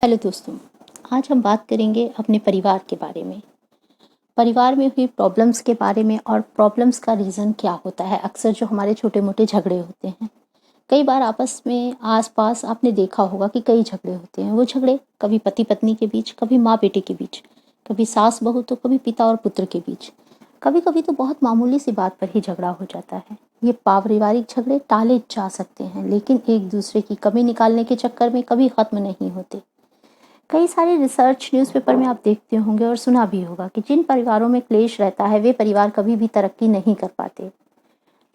Hello दोस्तों, आज हम बात करेंगे अपने परिवार के बारे में। परिवार में हुई प्रॉब्लम्स के बारे में और प्रॉब्लम्स का रीज़न क्या होता है। अक्सर जो हमारे छोटे-मोटे झगड़े होते हैं, कई बार आपस में आस-पास आपने देखा होगा कि कई झगड़े होते हैं। वो झगड़े कभी पति-पत्नी के बीच, कभी माँ-बेटे के बीच, कभी सास-बहू तो कभी पिता और पुत्र के बीच। कभी-कभी तो बहुत मामूली सी बात पर ही झगड़ा हो जाता है। ये पारिवारिक झगड़े टाले जा सकते हैं, लेकिन एक दूसरे की कमी निकालने के चक्कर में कभी ख़त्म नहीं होते। कई सारे रिसर्च न्यूज़पेपर में आप देखते होंगे और सुना भी होगा कि जिन परिवारों में क्लेश रहता है वे परिवार कभी भी तरक्की नहीं कर पाते।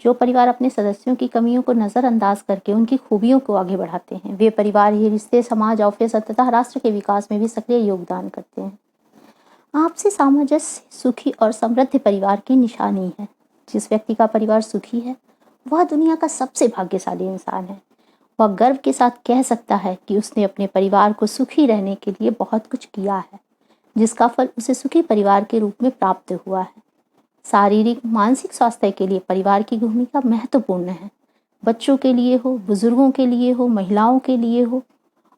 जो परिवार अपने सदस्यों की कमियों को नज़रअंदाज करके उनकी खूबियों को आगे बढ़ाते हैं, वे परिवार ही रिश्ते, समाज, ऑफिस तथा राष्ट्र के विकास में भी सक्रिय योगदान करते हैं। आपसी सामंजस्य सुखी और समृद्ध परिवार की निशानी है। जिस व्यक्ति का परिवार सुखी है, वह दुनिया का सबसे भाग्यशाली इंसान है। वह गर्व के साथ कह सकता है कि उसने अपने परिवार को सुखी रहने के लिए बहुत कुछ किया है, जिसका फल उसे सुखी परिवार के रूप में प्राप्त हुआ है। शारीरिक मानसिक स्वास्थ्य के लिए परिवार की भूमिका महत्वपूर्ण है। बच्चों के लिए हो, बुजुर्गों के लिए हो, महिलाओं के लिए हो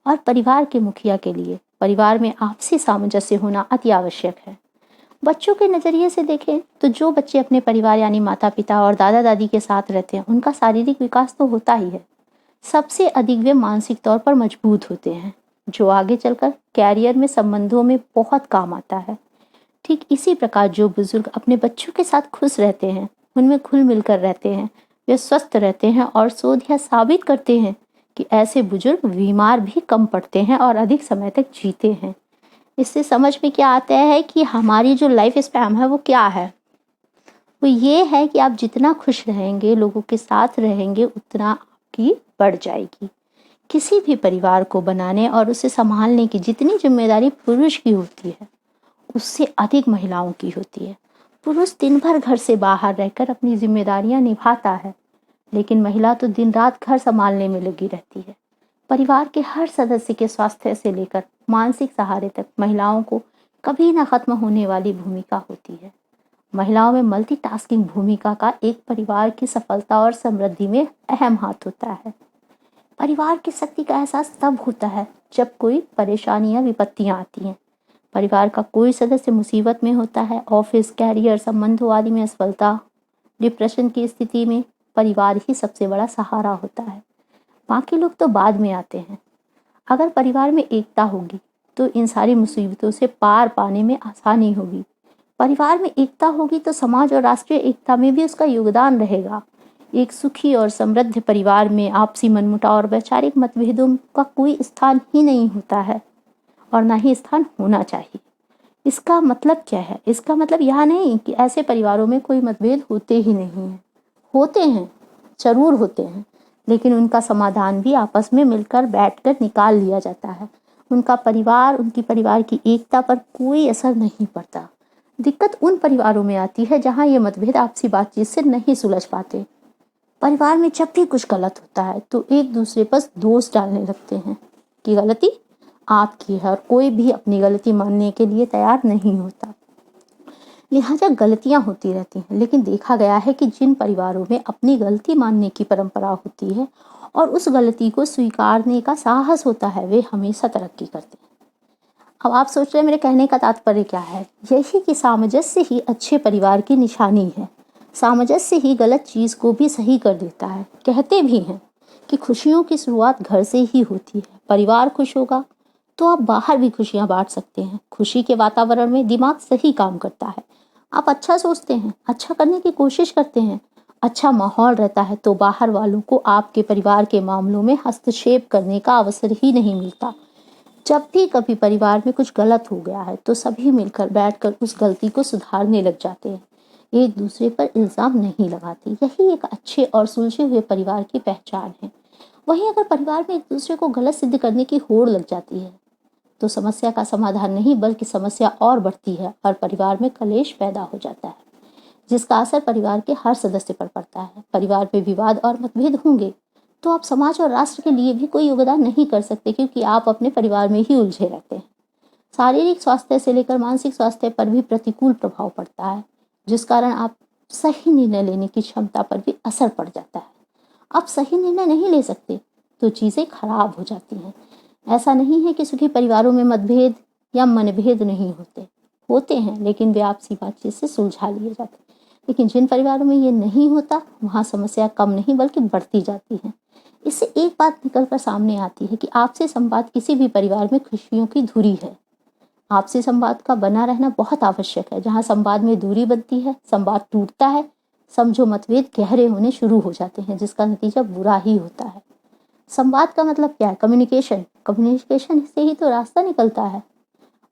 और परिवार के मुखिया के लिए परिवार में आपसी सामंजस्य होना अति आवश्यक है। बच्चों के नज़रिए से देखें तो जो बच्चे अपने परिवार यानी माता पिता और दादा दादी के साथ रहते हैं, उनका शारीरिक विकास तो होता ही है, सबसे अधिक वे मानसिक तौर पर मजबूत होते हैं, जो आगे चलकर कैरियर में संबंधों में बहुत काम आता है। ठीक इसी प्रकार जो बुजुर्ग अपने बच्चों के साथ खुश रहते हैं, उनमें घुल मिलकर रहते हैं, वे स्वस्थ रहते हैं और शोध यह साबित करते हैं कि ऐसे बुजुर्ग बीमार भी कम पड़ते हैं और अधिक समय तक जीते हैं। इससे समझ में क्या आता है कि हमारी जो लाइफ स्पैन है वो क्या है। वो ये है कि आप जितना खुश रहेंगे, लोगों के साथ रहेंगे, उतना आपकी बढ़ जाएगी। किसी भी परिवार को बनाने और उसे संभालने की जितनी जिम्मेदारी पुरुष की होती है, उससे अधिक महिलाओं की होती है। पुरुष दिन भर घर से बाहर रहकर अपनी जिम्मेदारियां निभाता है, लेकिन महिला तो दिन रात घर संभालने में लगी रहती है। परिवार के हर सदस्य के स्वास्थ्य से लेकर मानसिक सहारे तक महिलाओं को कभी न खत्म होने वाली भूमिका होती है। महिलाओं में मल्टीटास्किंग भूमिका का एक परिवार की सफलता और समृद्धि में अहम हाथ होता है। परिवार की शक्ति का एहसास तब होता है जब कोई परेशानी या विपत्तियां आती हैं। परिवार का कोई सदस्य मुसीबत में होता है, ऑफिस, कैरियर, संबंधों आदि में असफलता, डिप्रेशन की स्थिति में परिवार ही सबसे बड़ा सहारा होता है। बाकी लोग तो बाद में आते हैं। अगर परिवार में एकता होगी तो इन सारी मुसीबतों से पार पाने में आसानी होगी। परिवार में एकता होगी तो समाज और राष्ट्रीय एकता में भी उसका योगदान रहेगा। एक सुखी और समृद्ध परिवार में आपसी मनमुटाव और वैचारिक मतभेदों का कोई स्थान ही नहीं होता है और ना ही स्थान होना चाहिए। इसका मतलब क्या है? इसका मतलब यह नहीं कि ऐसे परिवारों में कोई मतभेद होते ही नहीं है। होते हैं, जरूर होते हैं, लेकिन उनका समाधान भी आपस में मिलकर बैठकर निकाल लिया जाता है। उनकी परिवार की एकता पर कोई असर नहीं पड़ता। दिक्कत उन परिवारों में आती है जहां ये मतभेद आपसी बातचीत से नहीं सुलझ पाते। परिवार में जब भी कुछ गलत होता है तो एक दूसरे पर दोष डालने लगते हैं कि गलती आपकी है और कोई भी अपनी गलती मानने के लिए तैयार नहीं होता। लिहाजा गलतियां होती रहती हैं, लेकिन देखा गया है कि जिन परिवारों में अपनी गलती मानने की परंपरा होती है और उस गलती को स्वीकारने का साहस होता है, वे हमेशा तरक्की करते हैं। अब आप सोच रहे हैं मेरे कहने का तात्पर्य क्या है? यही कि सामंजस्य ही अच्छे परिवार की निशानी है। सामंजस्य ही गलत चीज को भी सही कर देता है। कहते भी हैं कि खुशियों की शुरुआत घर से ही होती है। परिवार खुश होगा तो आप बाहर भी खुशियां बांट सकते हैं। खुशी के वातावरण में दिमाग सही काम करता है। आप अच्छा सोचते हैं, अच्छा करने की कोशिश करते हैं, अच्छा माहौल रहता है तो बाहर वालों को आपके परिवार के मामलों में हस्तक्षेप करने का अवसर ही नहीं मिलता। जब भी कभी परिवार में कुछ गलत हो गया है तो सभी मिलकर बैठकर उस गलती को सुधारने लग जाते हैं। एक दूसरे पर इल्जाम नहीं लगाते। यही एक अच्छे और सुलझे हुए परिवार की पहचान है। वहीं अगर परिवार में एक दूसरे को गलत सिद्ध करने की होड़ लग जाती है तो समस्या का समाधान नहीं बल्कि समस्या और बढ़ती है और परिवार में कलेश पैदा हो जाता है, जिसका असर परिवार के हर सदस्य पर पड़ता है। परिवार में विवाद और मतभेद होंगे तो आप समाज और राष्ट्र के लिए भी कोई योगदान नहीं कर सकते, क्योंकि आप अपने परिवार में ही उलझे रहते हैं। शारीरिक स्वास्थ्य से लेकर मानसिक स्वास्थ्य पर भी प्रतिकूल प्रभाव पड़ता है, जिस कारण आप सही निर्णय लेने की क्षमता पर भी असर पड़ जाता है। आप सही निर्णय नहीं ले सकते तो चीज़ें खराब हो जाती हैं। ऐसा नहीं है कि सुखी परिवारों में मतभेद या मनभेद नहीं होते, होते हैं, लेकिन वे आपसी बातचीत से सुलझा लिए जाते हैं। लेकिन जिन परिवारों में ये नहीं होता, वहाँ समस्या कम नहीं बल्कि बढ़ती जाती है। इससे एक बात निकल कर सामने आती है कि आपसी संवाद किसी भी परिवार में खुशियों की धुरी है। आपसी संवाद का बना रहना बहुत आवश्यक है। जहाँ संवाद में दूरी बनती है, संवाद टूटता है, समझो मतभेद गहरे होने शुरू हो जाते हैं, जिसका नतीजा बुरा ही होता है। संवाद का मतलब क्या है? कम्युनिकेशन। कम्युनिकेशन से ही तो रास्ता निकलता है,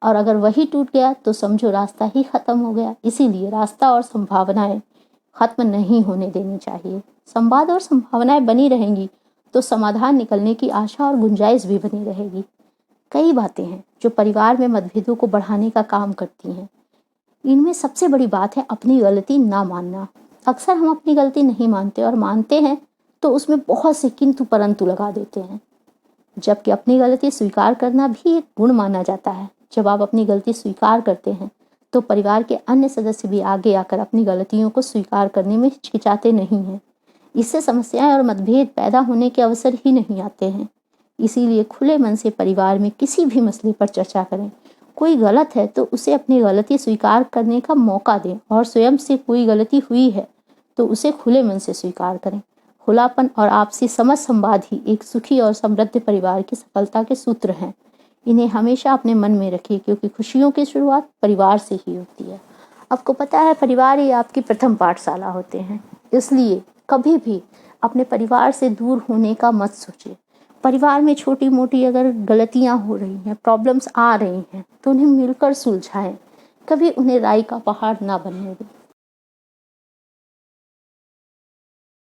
और अगर वही टूट गया तो समझो रास्ता ही खत्म हो गया। इसीलिए रास्ता और संभावनाएं खत्म नहीं होने देनी चाहिए। संवाद और संभावनाएं बनी रहेंगी तो समाधान निकलने की आशा और गुंजाइश भी बनी रहेगी। कई बातें हैं जो परिवार में मतभेदों को बढ़ाने का काम करती हैं। इनमें सबसे बड़ी बात है अपनी गलती ना मानना। अक्सर हम अपनी गलती नहीं मानते, और मानते हैं तो उसमें बहुत से किंतु परंतु लगा देते हैं, जबकि अपनी गलती स्वीकार करना भी एक गुण माना जाता है। जब आप अपनी गलती स्वीकार करते हैं तो परिवार के अन्य सदस्य भी आगे आकर अपनी गलतियों को स्वीकार करने में हिचकिचाते नहीं हैं। इससे समस्याएं और मतभेद पैदा होने के अवसर ही नहीं आते हैं। इसीलिए खुले मन से परिवार में किसी भी मसले पर चर्चा करें। कोई गलत है तो उसे अपनी गलती स्वीकार करने का मौका दें, और स्वयं से कोई गलती हुई है तो उसे खुले मन से स्वीकार करें। खुलापन और आपसी समझ संवाद ही एक सुखी और समृद्ध परिवार की सफलता के सूत्र हैं। इन्हें हमेशा अपने मन में रखिए, क्योंकि खुशियों की शुरुआत परिवार से ही होती है। आपको पता है, परिवार ही आपकी प्रथम पाठशाला होते हैं। इसलिए कभी भी अपने परिवार से दूर होने का मत सोचिए। परिवार में छोटी मोटी अगर गलतियां हो रही हैं, प्रॉब्लम्स आ रही हैं, तो उन्हें मिलकर सुलझाएं। कभी उन्हें राई का पहाड़ ना बनने दें।